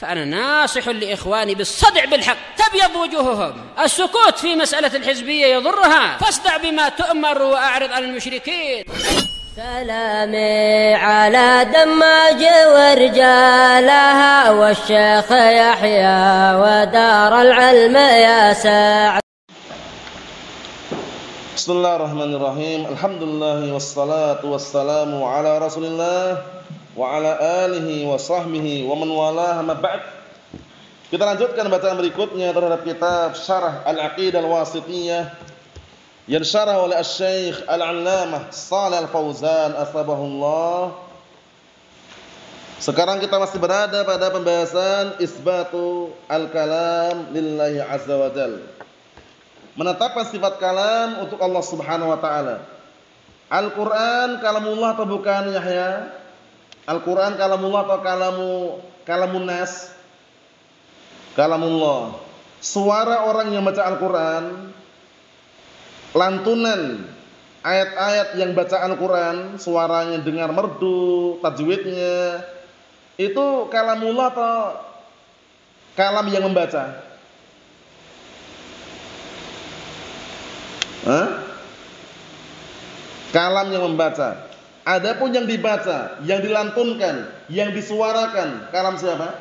فأنا ناصح لإخواني بالصدع بالحق تبيض وجوههم. السكوت في مسألة الحزبية يضرها، فاصدع بما تؤمر وأعرض عن المشركين. سلامي على دماج ورجالها والشيخ يحيى ودار العلم يا سعد. Bismillahirrahmanirrahim. Alhamdulillah wassalatu wassalamu ala Rasulillah wa ala alihi wa sahbihi wa man walah, amma ba'd. Kita lanjutkan bacaan berikutnya terhadap kitab Syarah Al-Aqidah Al-Wasithiyah yang syarah oleh Asy-Syaikh Al-'Allamah Shalih Al-Fauzan atsabahullah. Sekarang kita masih berada pada pembahasan isbatu al-kalam lillahi azza wa jalla. Menetapkan sifat kalam untuk Allah Subhanahu wa taala. Al-Qur'an kalamullah atau bukan, Yahya? Al-Qur'an kalamullah atau kalamun nas? Kalamullah. Suara orang yang baca Al-Qur'an, lantunan ayat-ayat yang baca Al-Qur'an, suaranya dengar merdu, tajwidnya, itu kalamullah atau kalam yang membaca? Kalam yang membaca. Adapun yang dibaca, yang dilantunkan, yang disuarakan, kalam siapa?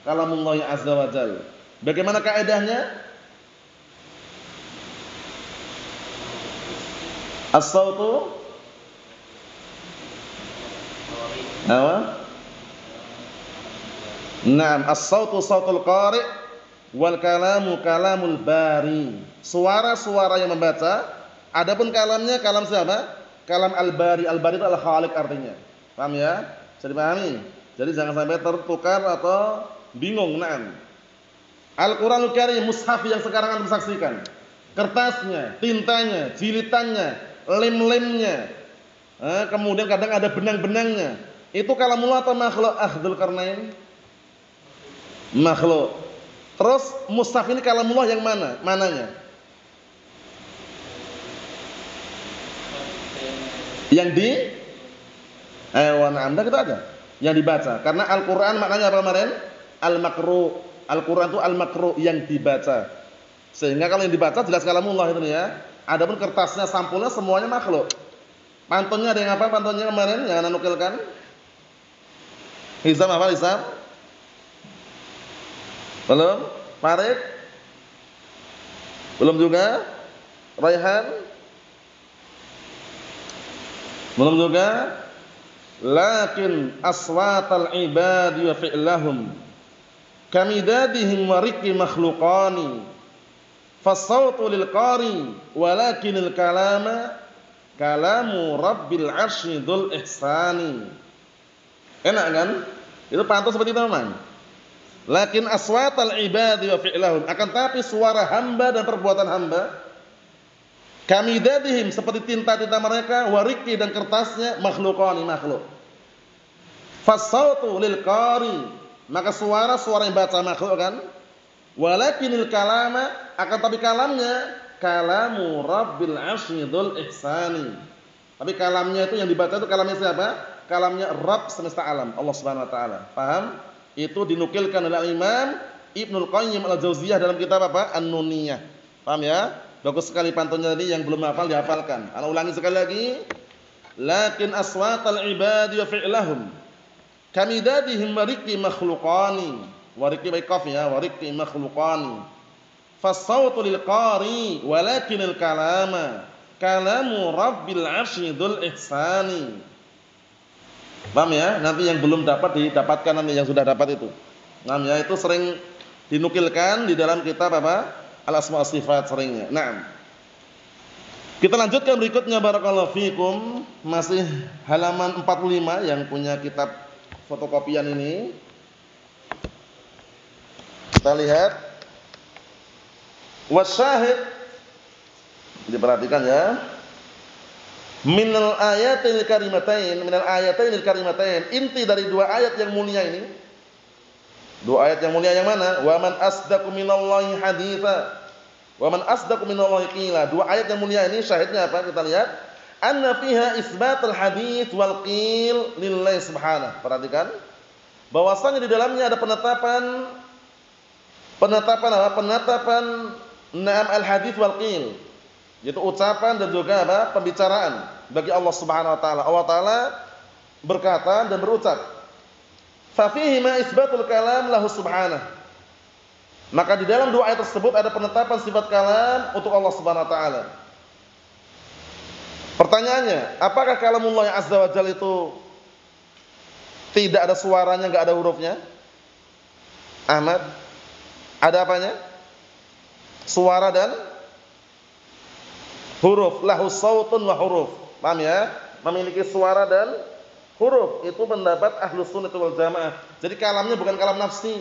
Kalamullah azza wa jalla. Bagaimana kaidahnya? As-sautu apa? Naam, as-sautu sautul qari' wal kalamu kalamul bari. Suara-suara yang membaca, adapun kalamnya kalam siapa? Kalam al-bari. Al-bari itu al-khaliq artinya. Paham ya? Bisa dipahami? Jadi jangan sampai tertukar atau bingung. Naam. Al-Qur'anul Karim, mushaf yang sekarang Anda saksikan, kertasnya, tintanya, jilitannya, lem-lemnya, kemudian kadang ada benang-benangnya, itu kalamullah atau makhluk? Dzul Qarnain makhluk. Terus mushaf ini kalamullah yang mana? Mananya? Yang di hewan Anda kita ada yang dibaca. Karena Al-Qur'an maknanya apa kemarin? Al-makru. Al-Qur'an itu al-makru, yang dibaca. Sehingga kalau yang dibaca jelas kalamullah itu ya. Adapun kertasnya, sampulnya semuanya makhluk. Pantunnya ada yang apa? Pantunnya kemarin yang Anda nukilkan? Hisam apa Hisam? Belum? Farid? Belum juga? Raihan? Belum juga? Lakin aswatal ibadi wa fi'lahum kamidadihim wa riqi makhluqani fasawtu lil qari walakinil kalama kalamu rabbil arsy dzul ihsani. Enak kan? Itu pantun seperti itu memang. Lakin aswatal ibadi wa fi'lahum, akan tapi suara hamba dan perbuatan hamba, kamidadihim seperti tinta-tinta mereka, wariki dan kertasnya, makhluqani makhluk. Fasautu lil qari, maka suara yang baca makhluk kan. Walakinil kalama, akan tapi kalamnya kalamu rabbil arsy dzul ihsani. Tapi kalamnya itu yang dibaca itu kalamnya siapa? Kalamnya Rabb semesta alam, Allah Subhanahu wa taala. Paham? Itu dinukilkan oleh Imam Ibnul Qayyim Al-Jauziyah dalam kitab apa? An-Nuniyah. Paham ya? Bagus sekali pantunnya tadi, yang belum hafal dihafalkan. Ana ulangi sekali lagi. Lakin aswatal ibadi wa fi'lahum kamidadihim wariki makhluqani. Wariki by qaf ya, wariki makhluqani. Fasawtu lil qari walakinil kalama kalamu rabbil arsy dzul ihsani. Paham ya? Nanti yang belum dapat didapatkan, nanti yang sudah dapat itu. Paham ya? Itu sering dinukilkan di dalam kitab apa? Al-Asma' Sifat seringnya. Naam. Kita lanjutkan berikutnya, barakallahu fikum, masih halaman 45 yang punya kitab fotokopian ini. Kita lihat. Wasyahid, diperhatikan ya. Minal ayatil karimatain, inti dari dua ayat yang mulia ini. Dua ayat yang mulia yang mana? Wa man asdaqu minallahi haditsa. Wa man asdaqu minallahi qila. Dua ayat yang mulia ini syahidnya apa? Kita lihat. Anna fiha isbatul hadits wal qil lillahi subhanahu. Perhatikan. bahwasanya di dalamnya ada penetapan apa? Penetapan na'am al-hadits wal qil, yaitu ucapan dan juga apa? Pembicaraan bagi Allah Subhanahu wa taala. Allah taala berkata dan berucap. Fa fihi ma isbatul kalam lahu subhanahu. Maka di dalam dua ayat tersebut ada penetapan sifat kalam untuk Allah Subhanahu wa taala. Pertanyaannya, apakah kalamullah yang azza wa jalla itu tidak ada suaranya, enggak ada hurufnya? Ahmad, ada apanya? Suara dan huruf. Lahu sautun wa huruf. Paham ya? Memiliki suara dan huruf. Itu pendapat Ahlus Sunnah wal Jamaah. Jadi kalamnya bukan kalam nafsi.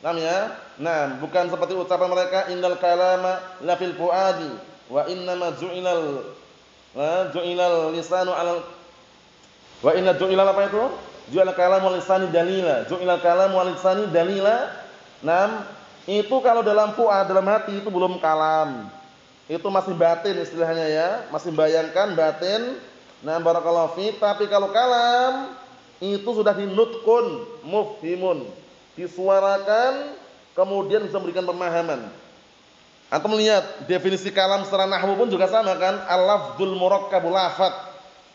Paham ya? Nah, bukan seperti ucapan mereka innal kalama la fil fuadi wa innama ju'ilal lisanu 'alal wa inna ju'ilal apa itu? Ju'ilal kalamu lisani dalila. Ju'ilal kalamu lisani dalila. Nah, itu kalau dalam fuad, dalam hati itu belum kalam. Itu masih batin istilahnya ya, masih bayangkan batin. Nah, barakallahu fi, tapi kalau kalam itu sudah dinutkun, mufhimun, disuarakan, kemudian bisa memberikan pemahaman. Antum lihat definisi kalam secara nahwu pun juga sama kan? Al-lafdzul murakkab, lafaz.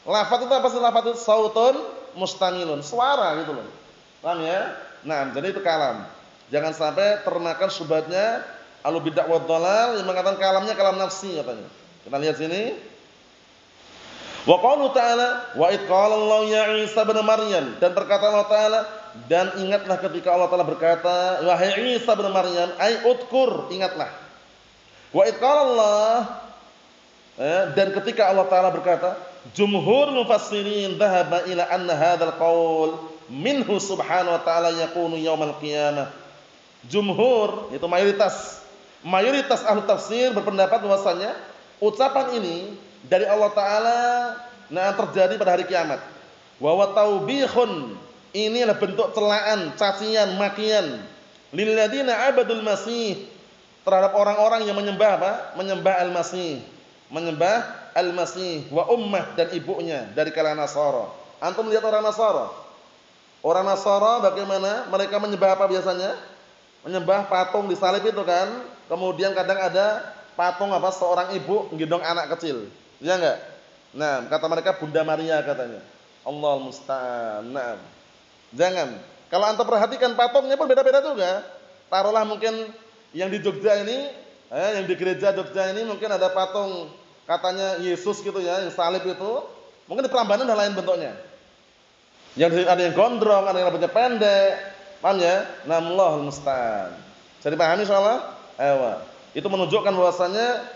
Lafaz itu apa sih? Lafaz itu sautun mustamilun, suara gitu loh. Paham ya? Nah, jadi itu kalam. Jangan sampai termakan syubhatnya ahlu bid'ah wad dhalal yang mengatakan kalamnya kalam nafsi katanya. Kita lihat sini. Wa qaulu ta'ala wa id qala Allah ya Isa bin Maryam, dan berkata Allah taala, dan ingatlah ketika Allah taala berkata wahai Isa bin Maryam, ai udkur, ingatlah. Wa id qala Allah, dan ketika Allah taala berkata, jumhur mufassirin dhahaba ila anna hadzal qaul minhu subhanahu wa ta'ala yakunu yaumal qiyamah. Jumhur itu mayoritas ahli tafsir berpendapat bahwasanya ucapan ini dari Allah taala terjadi pada hari kiamat. Wa taubihun, ini adalah bentuk celaan, cacian, makian lil ladina abadul masih, terhadap orang-orang yang menyembah apa? Menyembah al-masih, menyembah al-masih wa ummah, dan ibunya dari kalangan Nasara. Antum lihat orang Nasara. Orang Nasara bagaimana? Mereka menyembah apa biasanya? Menyembah patung disalib itu kan. Kemudian kadang ada patung apa? Seorang ibu menggendong anak kecil. Ya enggak? Nah, kata mereka Bunda Maria katanya. Allahul musta'an. Nah, jangan. Kalau antum perhatikan patungnya pun beda-beda juga. Taruhlah mungkin yang di Jogja ini, yang di gereja Jogja ini mungkin ada patung katanya Yesus gitu ya, yang salib itu. Mungkin di Prambanan ada lain bentuknya. Yang ada yang gondrong, ada yang rambutnya pendek. Paham ya? Allahul musta'an. Jadi pahami insyaallah? Itu menunjukkan bahwasanya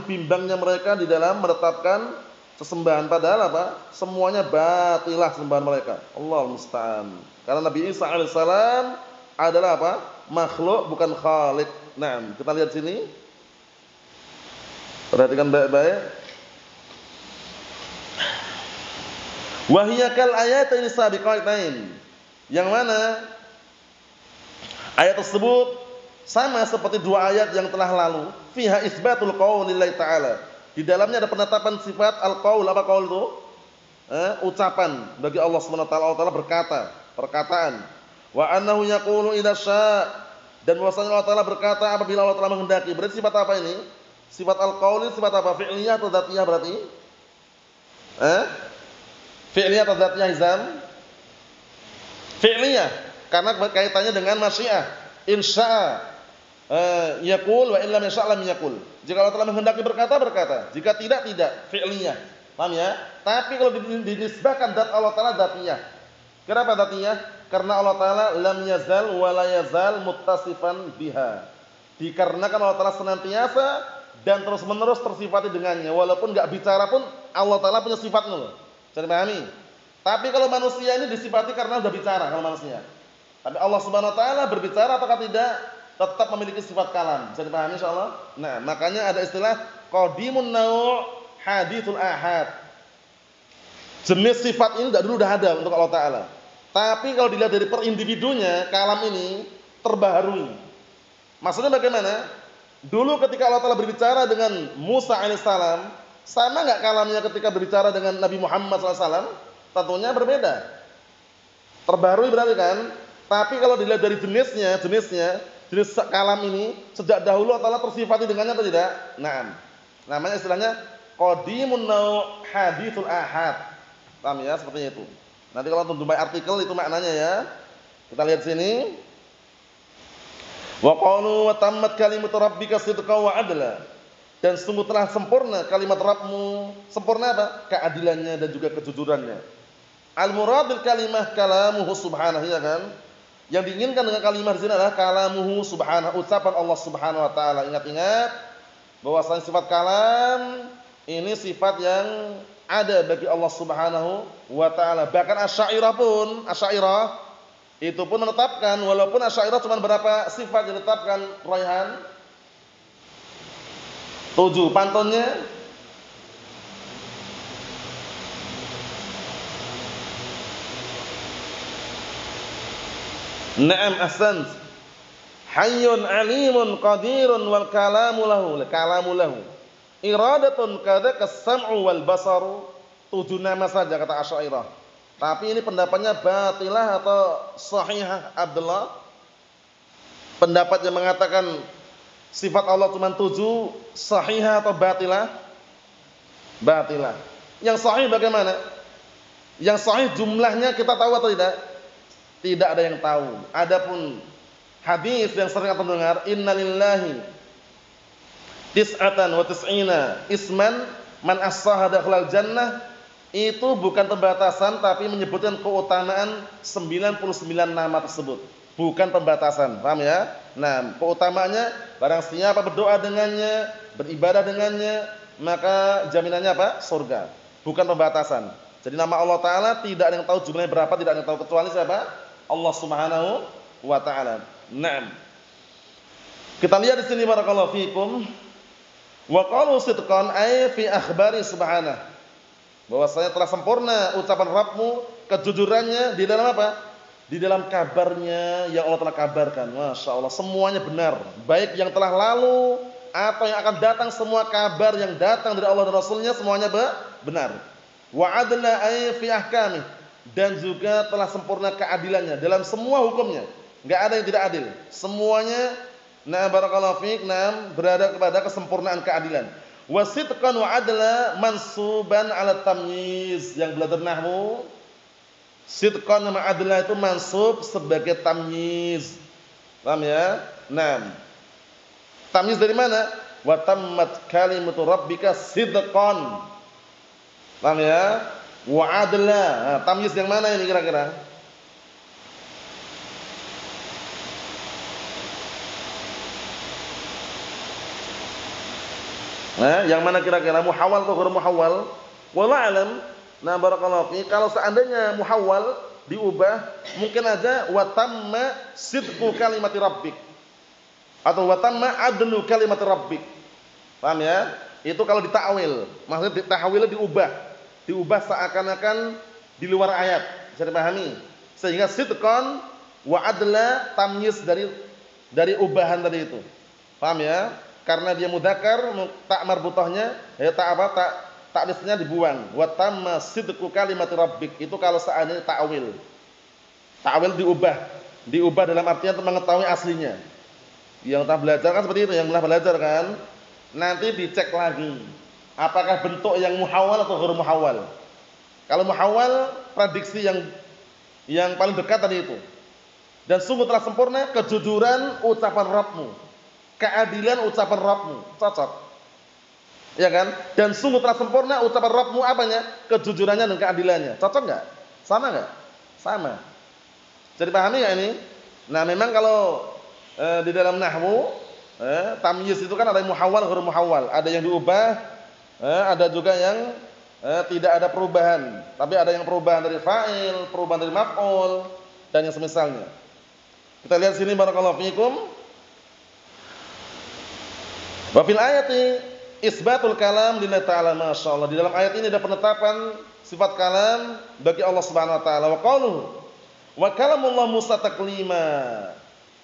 bimbangnya mereka di dalam menetapkan sesembahan, padahal apa? Semuanya batilah sembahan mereka. Allahul musta'an. Karena Nabi Isa alaihissalam adalah apa? Makhluk, bukan khaliq. Nah, kita lihat sini. Perhatikan baik-baik. Wahiyakal ayatain sabiqatain. Yang mana ayat tersebut sama seperti dua ayat yang telah lalu. Fiha isbatul qaulillahi ta'ala. Di dalamnya ada penetapan sifat al-qaul. Apa qaul itu? Ucapan bagi Allah Subhanahu wa taala. Allah taala berkata, perkataan. Wa annahu yaqulu idza syaa, dan bahwasanya Allah taala berkata apabila Allah taala menghendaki. Berarti sifat apa ini? Sifat al-qaul, sifat apa? Fi'liyah atau dzatiyah berarti? Fi'liyah atau dzatiyah Hizam? Fi'liyah, karena kaitannya dengan masyiah. Insya'a yaqul wa illam yasha' lam yaqul. Jika Allah telah menghendaki berkata, berkata. Jika tidak, tidak. Fi'liyah. Paham ya? Tapi kalau dinisbahkan zat Allah taala dzatiyah. Kenapa dzatiyah? Karena Allah taala lam yazal wa la yazal muttasifan biha. Dikarenakan Allah taala senantiasa dan terus-menerus tersifati dengannya, walaupun enggak bicara pun Allah taala punya sifatnya loh. Jadi pahami? Tapi kalau manusia ini disifati karena sudah bicara kalau manusia. Tapi Allah Subhanahu wa taala berbicara ataukah tidak? Tetap memiliki sifat kalam. Bisa dipahami insyaallah? Nah, makanya ada istilah qadimun nau' hadithul ahad. Jenis sifat ini dulu sudah ada untuk Allah taala. Tapi kalau dilihat dari per individunya, kalam ini terbaharui. Maksudnya bagaimana? Dulu ketika Allah taala berbicara dengan Musa alaihissalam, sama enggak kalamnya ketika berbicara dengan Nabi Muhammad sallallahu alaihi wasallam? Tentunya berbeda. Terbaharui berarti kan? Tapi kalau dilihat dari jenis kalam ini sejak dahulu Allah tersifati dengannya atau tidak? Naam. Namanya istilahnya qadimun nau' haditsul ahad. Paham ya, seperti itu. Nanti kalau jumpai artikel itu maknanya ya. Kita lihat sini. Wa qalu wa tammat kalimatu rabbika sidqan wa adla. Dan sungguh telah sempurna kalimat Rabbmu. Sempurna apa? Keadilannya dan juga kejujurannya. Al-murad bil kalimah kalamuhu subhanahu, ya kan? Yang diinginkan dengan kalimat di sini adalah kalamuhu subhanahu, ucapan Allah Subhanahu wa taala. Ingat-ingat bahwasanya sifat kalam ini sifat yang ada bagi Allah Subhanahu wa taala. Bahkan Asy'ariyah itu pun menetapkan, walaupun Asy'ariyah cuma berapa sifat yang ditetapkan, Raihan? 7 pantunnya. Naam, ahsant. Hayyun alimun qadirun wal kalamu lahu. Iradatun kada kas-sam'u wal basaru. 7 nama saja kata Asy'ariyah. Tapi ini pendapatnya batilah atau sahihah, Abdullah? Pendapat yang mengatakan sifat Allah cuma 7, sahihah atau batilah? Batilah. Yang sahih bagaimana? Yang sahih jumlahnya kita tahu atau tidak? Tidak ada yang tahu. Adapun hadis yang sering kita dengar, innalillahi tis'atan wa tis'ina isman man as-saha dakhalal jannah, itu bukan pembatasan tapi menyebutkan keutamaan 99 nama tersebut. Bukan pembatasan, paham ya? Nah, keutamaannya barang siapa berdoa dengannya, beribadah dengannya, maka jaminannya apa? Surga. Bukan pembatasan. Jadi nama Allah Ta'ala tidak ada yang tahu jumlahnya berapa, tidak ada yang tahu kecuali siapa? Allah Subhanahu wa taala. Naam. Kita lihat di sini barakallahu fikum. Wa qalu sidqan ay fi akhbari subhanahu. Bahwasanya telah sempurna ucapan Rabbmu, kejujurannya di dalam apa? Di dalam kabarnya yang Allah telah kabarkan. Masya Allah, semuanya benar. Baik yang telah lalu atau yang akan datang, semua kabar yang datang dari Allah dan Rasulnya semuanya benar. Wa adla ay fi ahkamih. Dan juga telah sempurna keadilannya dalam semua hukumnya. Enggak ada yang tidak adil. Semuanya barakallahu fiik, berada kepada kesempurnaan keadilan. Wasidqan wa adla mansuban ala tamyiz. Yang belajar nahwu, sidqan wa adla itu mansub sebagai tamyiz. Paham ya? Tamyiz dari mana? Wa tammat kalimatu rabbika sidqan. Paham ya? Wa adla. Nah, tamyiz yang mana ini kira-kira? Nah, yang mana kira-kira? Muhawwal atau ghairu muhawwal? Wallahu alam. Nah, barakallahu fi. Kalau seandainya muhawwal diubah, mungkin aja wa tamma sidqu kalimati rabbik. Atau wa tamma adlu kalimati rabbik. Paham ya? Itu kalau ditakwil. Maksudnya tahwilnya diubah seakan-akan di luar ayat, bisa dipahami. Sehingga sidqan wa adla tamyiz dari ubahan tadi itu. Paham ya? Karena dia mudzakkar, tak marbuthahnya ya ta'nisnya dibuang. Wa tamma sidqu kalimati rabbik. Itu kalau seandainya ta'wil. Ta'wil diubah dalam artian untuk mengetahui aslinya. Yang telah belajar kan seperti itu, yang telah belajar kan. Nanti dicek lagi. Apakah bentuk yang muhawwal atau ghairu muhawwal? Kalau muhawwal, prediksi yang paling dekat tadi itu. Dan sungguh telah sempurna kejujuran ucapan Rabbmu, keadilan ucapan Rabbmu, cocok. Ya kan? Dan sungguh telah sempurna ucapan Rabbmu apanya? Kejujurannya dan keadilannya. Cocok enggak? Sama enggak? Sama. Jadi pahami enggak ini? Nah, memang kalau di dalam nahwu tamyiz itu kan ada yang muhawwal, ghairu muhawwal, ada yang diubah, ada juga yang tidak ada perubahan, tapi ada yang perubahan dari fa'il, perubahan dari maf'ul dan yang semisalnya. Kita lihat sini barakallahu fikum. Wa fil ayati isbatul kalam lillahi ta'ala, masyaallah. Di dalam ayat ini ada penetapan sifat kalam bagi Allah Subhanahu wa taala. Wa qaluhu wa kalamullah Musa taklima.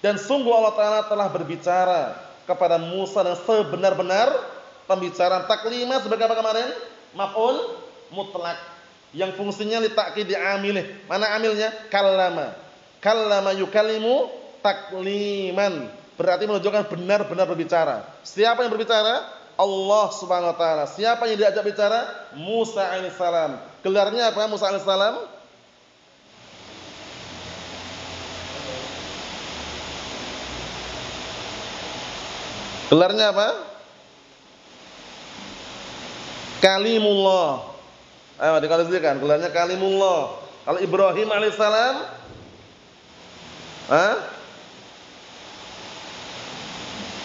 Dan sungguh Allah taala telah berbicara kepada Musa dengan sebenar-benar pembicaraan. Taklima sebagai apa kemarin? Maf'ul mutlak yang fungsinya li ta'kid amilih. Mana amilnya? Kallama. kallama yukallimu takliman. Berarti menunjukkan benar-benar berbicara. Siapa yang berbicara? Allah Subhanahu wa taala. Siapa yang diajak bicara? Musa alaihissalam. Gelarnya apa Musa alaihissalam? Gelarnya apa? Kalimullah. Ayo dikalikan, gelarnya Kalimullah. Kalau Ibrahim alaihissalam,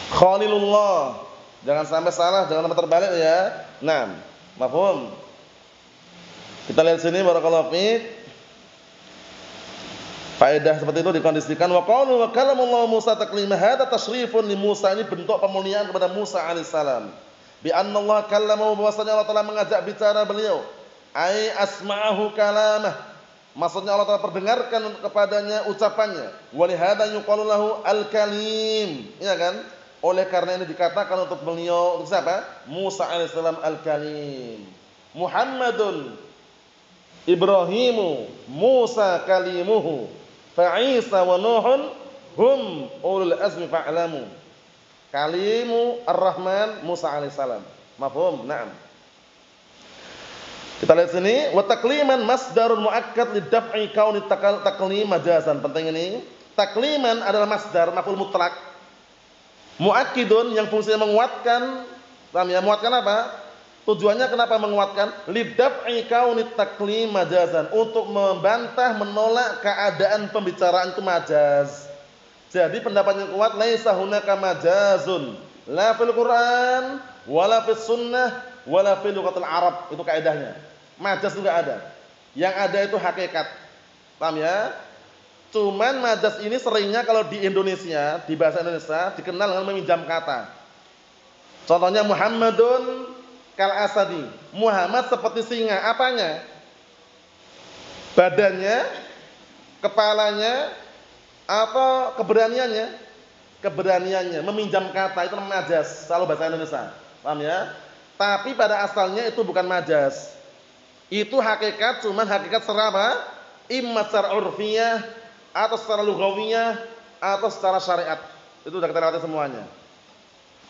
Khalilullah. Jangan sampai salah, jangan sampai terbalik ya. Nah, mafhum. Kita lihat sini barakallahu fiik. Faedah seperti itu dikondisikan wa qalu wa kalamullahu Musa taklima. Hadza tasyrifun li Musa, ini bentuk pemuliaan kepada Musa alaihissalam. Bi anna Allah kallamahu, bahwasanya Allah telah mengajak bicara beliau. Ai asma'ahu kalamah. Maksudnya Allah telah perdengarkan kepadanya ucapannya. Wa li hadza yuqalu lahu al-kalim. Iya kan? Oleh karena ini dikatakan untuk beliau, untuk siapa? Musa alaihissalam al-kalim. Muhammadun Ibrahimu Musa kalimuhu fa Isa wa Nuhun hum ulul azmi fa'lamu. Kalimu ar-Rahman Musa alaihissalam. Mafhum? Naam. Kita lihat sini, wa takliman masdarun muakkad lidaf'i kauni taklim majazan. Penting ini. Takliman adalah masdar maf'ul mutlak. Muakkidun yang fungsinya menguatkan. Paham ya? Menguatkan apa? Tujuannya kenapa menguatkan? Lidaf'i kauni taklim majazan, untuk membantah, menolak keadaan pembicaraan itu majaz. Jadi pendapat yang kuat, laisa hunaka majazun la fil Quran wala fis sunnah wala fil lughatil Arab. Itu kaidahnya. Majaz itu enggak ada. Yang ada itu hakikat. Paham ya? Cuman majaz ini seringnya kalau di Indonesia, di bahasa Indonesia dikenal dengan meminjam kata. Contohnya Muhammadun kal asadi. Muhammad seperti singa. Apanya? Badannya, kepalanya, atau keberaniannya? Keberaniannya, meminjam kata, itu namanya majaz kalau bahasa Indonesia. Paham ya? Tapi pada asalnya itu bukan majaz. Itu hakikat, cuman hakikat secara apa? Imma secara urfiyah, atau secara lughawiyah, atau secara syariat. Itu sudah kita lewati semuanya.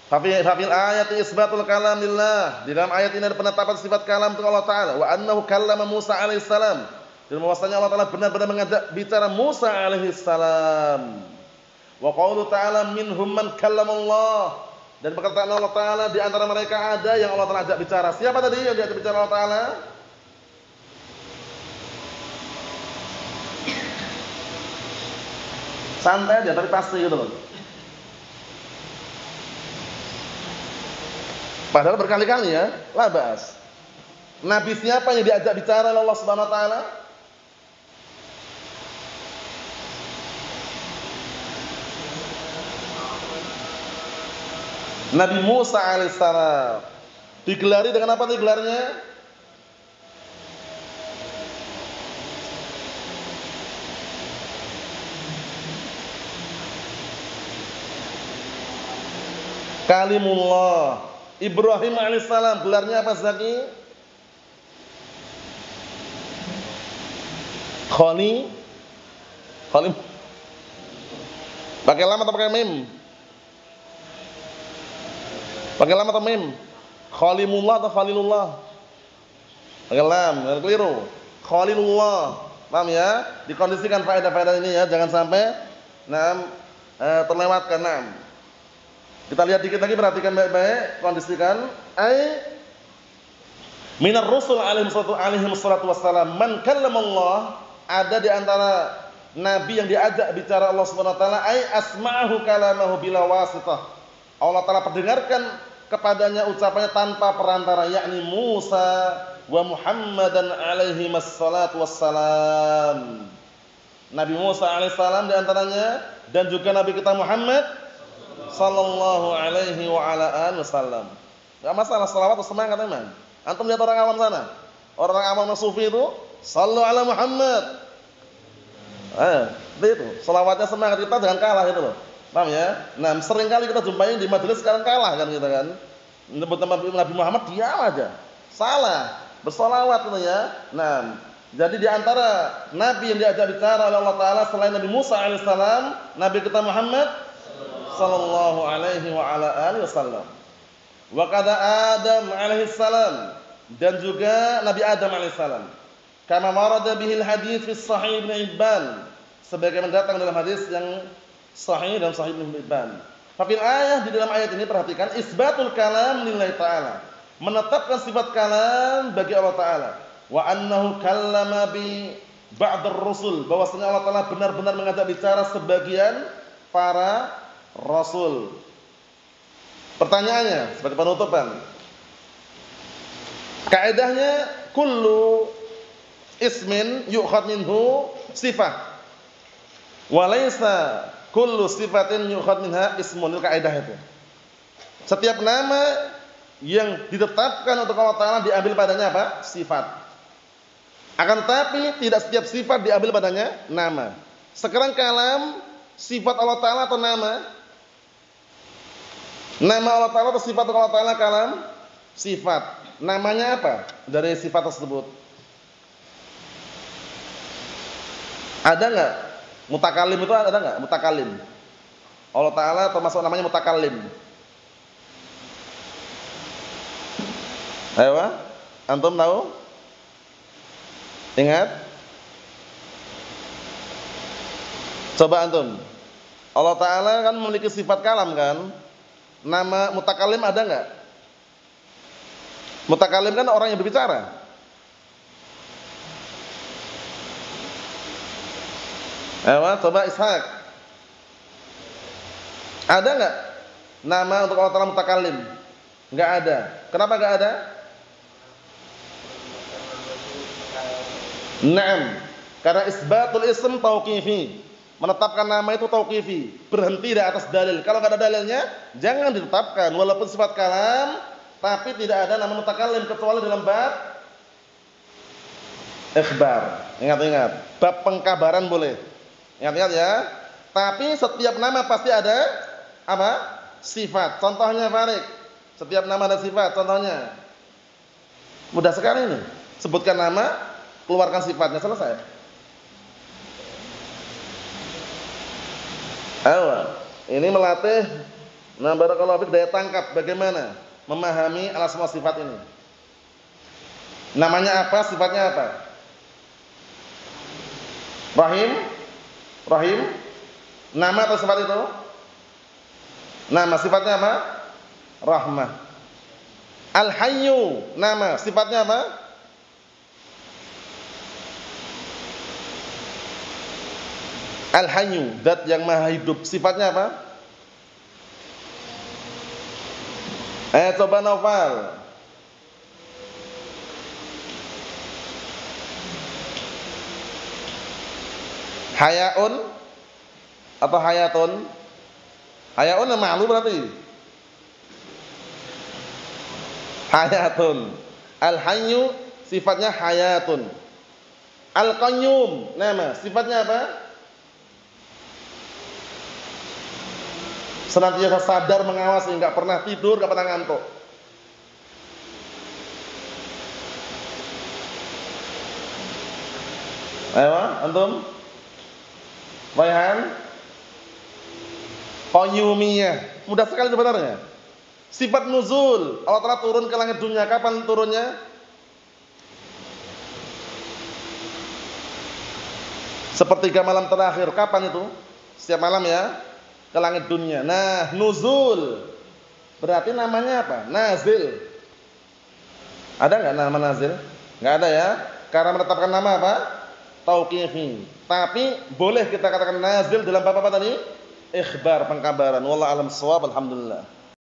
Fafil ayati isbatul kalam lillah. Di dalam ayat ini ada penetapan sifat kalam untuk Allah Ta'ala. Wa annahu kallama Musa alaihissalam. Dan bahwasanya Allah Ta'ala benar-benar mengajak bicara Musa alaihissalam. Wa qawlu ta'ala minhum man kallamallah. Dan perkataan Allah Ta'ala di antara mereka ada yang Allah Ta'ala ajak bicara. Siapa tadi yang diajak bicara Allah Ta'ala? Santai aja tapi pasti gitu loh. Padahal berkali-kali ya, la ba'as. Nabi siapa yang diajak bicara oleh Allah Subhanahu wa taala? Nabi Musa alaihissalam. Digelari dengan apa nih gelarnya? Kalimullah. Ibrahim alaihissalam gelarnya apa Zaki? Khalim. Pakai lam atau pakai mim? Pakai lam atau mim? Khalimullah atau Khalilullah? Pakai lam, jangan keliru. Khalilullah. Paham ya? Dikondisikan faedah-faedah ini ya, jangan sampai terlewatkan. Kita lihat dikit lagi, perhatikan baik-baik, kondisikan. Minar rusul alaihim salatu wassalam man kallamallah, ada di antara nabi yang diajak bicara Allah Subhanahu wa taala, asma'ahu kalamahu bila wasitah. Allah Taala perdengarkan kepadanya ucapannya tanpa perantara, yakni Musa wa Muhammadan alaihi wassalatu wassalam. Nabi Musa alaihissalam di antaranya, dan juga Nabi kita Muhammad sallallahu alaihi wa ala alihi wasallam. Enggak masalah selawat atau semangat memang. Antum lihat orang awam sana. Orang awam sufi itu sallu ala Muhammad. Itu selawatnya semangat, kita jangan kalah itu loh. Paham ya? Nah, sering kali kita jumpai di majelis sekarang kalah kan kita kan. Menyebut nama Nabi Muhammad diam aja. Salah. Berselawat itu ya. Nah, Jadi di antara nabi yang diajak bicara oleh Allah Taala selain Nabi Musa alaihissalam, Nabi kita Muhammad sallallahu alaihi wa ala alihi wasallam. Wa kada Adam alaihissalam, dan juga Nabi Adam alaihissalam. Kama warada bihil hadits fi sahih Ibnu Hibban, sebagaimana datang dalam hadis yang sahih dalam sahih Ibnu Hibban. Fafil ayah, di dalam ayat ini perhatikan isbatul kalam lillahi ta'ala, menetapkan sifat kalam bagi Allah Taala. Wa annahu kallama bi ba'dar rusul, bahwasanya Allah Taala benar-benar mengajak bicara sebagian para rasul. Pertanyaannya sebagai penutupan, kaidahnya kullu ismin yu'khad minhu sifah wa laisa kullu sifatin yu'khad minha ismun. Itu kaidah itu. Setiap nama yang ditetapkan untuk Allah Taala diambil padanya apa? Sifat. Akan tetapi tidak setiap sifat diambil padanya nama. Sekarang kalam sifat Allah Taala atau nama? Nama Allah Taala atau sifat Allah Taala? Kalam sifat. Namanya apa dari sifat tersebut? Ada enggak? Mutakalim itu ada enggak? Mutakalim. Allah Taala termasuk namanya mutakalim. Ayo, antum tahu? Ingat? Coba antum. Allah Ta'ala kan memiliki sifat kalam kan? Nama mutakalim ada enggak? Mutakalim kan orang yang berbicara. Ayo, coba Ishak. Ada enggak nama untuk Allah Ta'ala mutakalim? Enggak ada. Kenapa enggak ada? Naam, karena isbatul ism tauqifi, menetapkan nama itu tauqifi, berhenti di atas dalil. Kalau enggak ada dalilnya, jangan ditetapkan walaupun sifat kalam, tapi tidak ada nama mutakallim kecuali dalam bab ikhbar. Ingat-ingat, bab pengkabaran boleh. Ingat-ingat ya. Tapi setiap nama pasti ada apa? Sifat. Contohnya Farid. Setiap nama ada sifat, contohnya. Mudah sekali ini. Sebutkan nama, keluarkan sifatnya, selesai. Awal. Ini melatih barakallahu fik daya tangkap bagaimana memahami al-asma sifat ini. Namanya apa, sifatnya apa? Rahim? Rahim? Nama atau sifat itu? Nama, sifatnya apa? Rahmah. Al-Hayyu, nama, sifatnya apa? Al-Hayyu, zat yang maha hidup, sifatnya apa? Coba Naufal. Hayaun atau hayatun? Hayaun ma'lum berarti. Hayatun. Al-Hayyu sifatnya hayatun. Al-Qayyum, nama, sifatnya apa? Senantiasa sadar, mengawasi, enggak pernah tidur, enggak pernah ngantuk. Ayo, antum? Raihan? Qayyumiyah. Mudah sekali sebenarnya. Sifat nuzul, Allah Ta'ala turun ke langit dunia, kapan turunnya? Sepertiga malam terakhir, kapan itu? Setiap malam ya, ke langit dunia. Nah, nuzul berarti namanya apa? Nazil. Ada enggak nama nazil? Enggak ada ya. Karena menetapkan nama apa? Tauqifi. Tapi boleh kita katakan nazil dalam bab apa tadi? Ikhbar, pengkabaran. Wallahu a'lam shawab. Alhamdulillah.